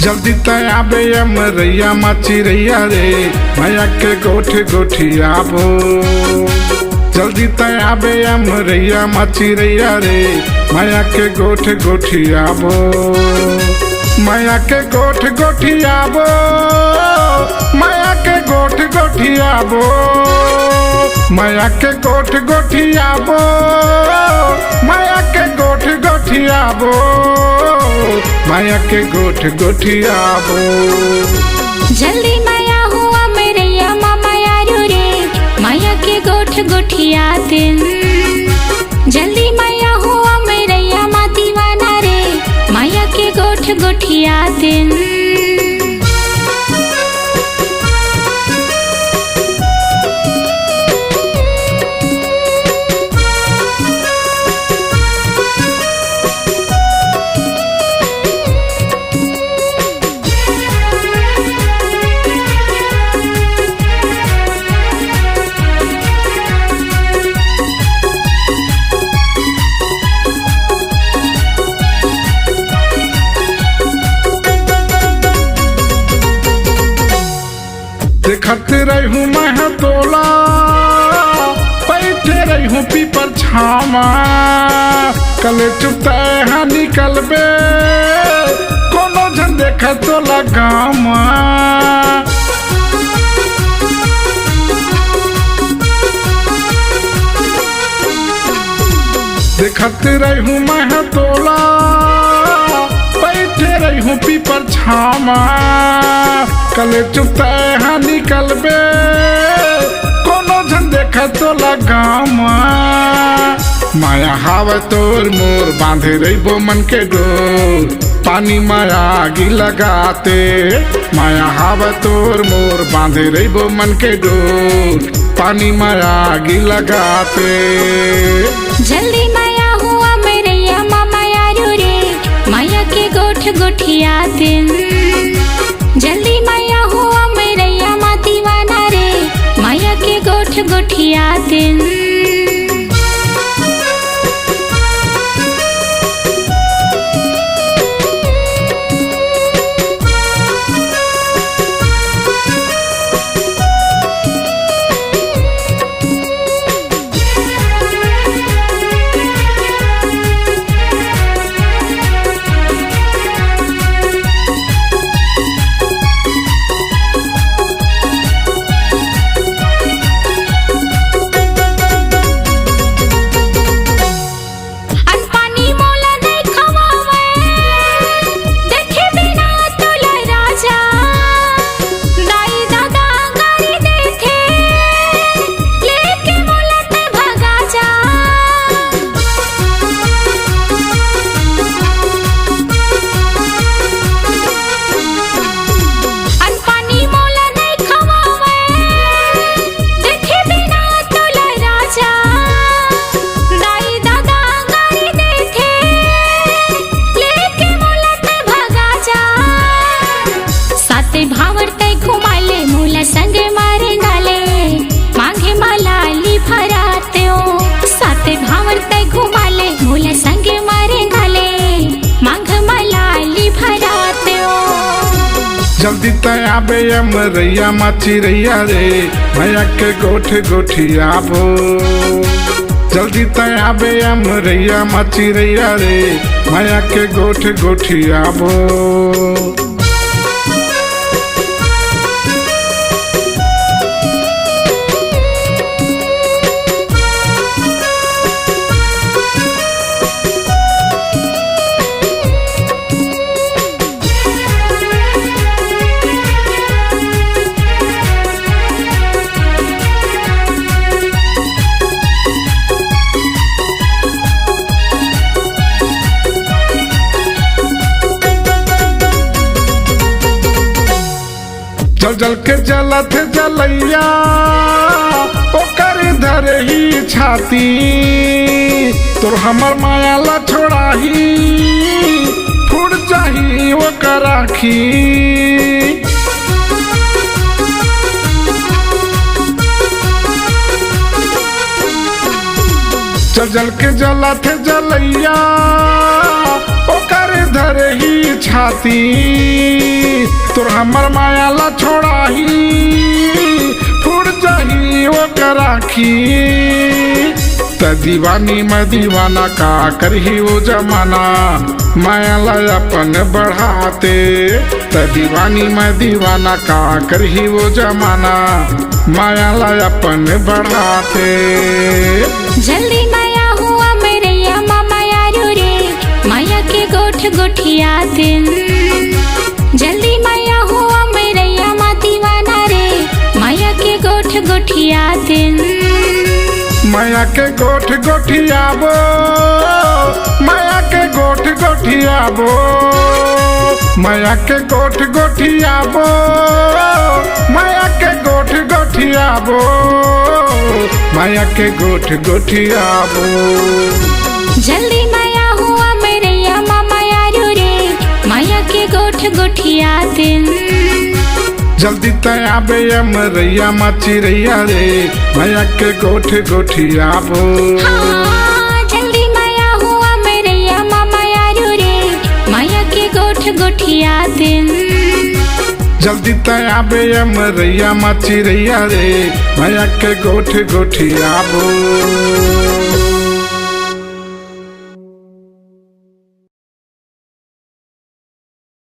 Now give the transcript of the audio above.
जल्दी तयाबे अमरैया चिरैया रे मैया के गोठ गोठियाबो। जल्दी तयाबे अमरैया चिरैया रे मैया के गोठ गोठियाबो। मैया के गोठ गोठियाबो, मैया के गोठ गोठियाबो, मैया के गोठ गोठियाबो, मैया के गोठ गोठियाबो, मैया के गोठ गोठियाबो। जल्दी मैया हुआ मेरैया मामा यारू रे मैया के गोठ गोठियाते। जल्दी मैया हुआ मेरैया मा दीवाना रे मैया के गोठ गोठियाते। देखत रहूं मैं तोला बैठे रहूं पीपर छामा। कल चुपता है निकलबे कोनो झन देखा तोला गामा। देखत रहूं मैं तोला बैठे रहूं पीपर छामा। कल चुपता है निकलबे कोनो झन देखा तोला गामा। माया हाव तोर मोर बांधे रहीबो मन के डोर पानी माया आगी लगाते। माया हाव तोर मोर बांधे रहीबो मन के डोर पानी माया आगी लगाते। जल्दी मैया हुआ मेरैया मामा यारू रे मैया के गोठ गोठियाते। जल्दी मैया हुआ मेरैया मा दीवाना रे मैया के गोठ गोठियाते। जल्दी तयाबे अमरैया चिरैया रे मैया के गोठ गोठियाबो। जल्दी तयाबे अमरैया चिरैया रे मैया के गोठ गोठियाबो। जल जल के जलत जलैया ओकर धरे ही छाती। तोर हमर माया ला छोड़ाही फुट जाही ओकर आखी। जल जल के जलत जलैया ओकर धर ही छाती तोर हमर माया ला छोड़ाही फुट जाही ओकर आखी त दीवानी में दीवाना का करही वो जमाना माया ला अपन बढ़ाते त दीवानी में दीवाना का करही वो जमाना माया ला अपन बढ़ाते। जल्दी माया हुआ मेरैया मामा यारो रे माया के गोठ गोठिया दिन जल्दी माया हुआ मेरैया मा दीवाना रे माया के गोठ गोठिया दिन माया के गोठ गोठियाबो माया के गोठ गोठियाबो माया के गोठ गोठियाबो माया के गोठ गोठियाबो माया के गोठ गोठियाबो। जल्दी माया हुआ मेरैया मामा यारो रे माया के गोठ गोठिया दिन जल्दी तयाबे अमरैया चिरैया रे माया के गोठ गोठियाबो। हाँ, जल्दी माया हुआ मेरैया मामा यारो रे माया के गोठ गोठिया दिन जल्दी तयाबे अमरैया चिरैया रे माया के गोठ गोठियाबो।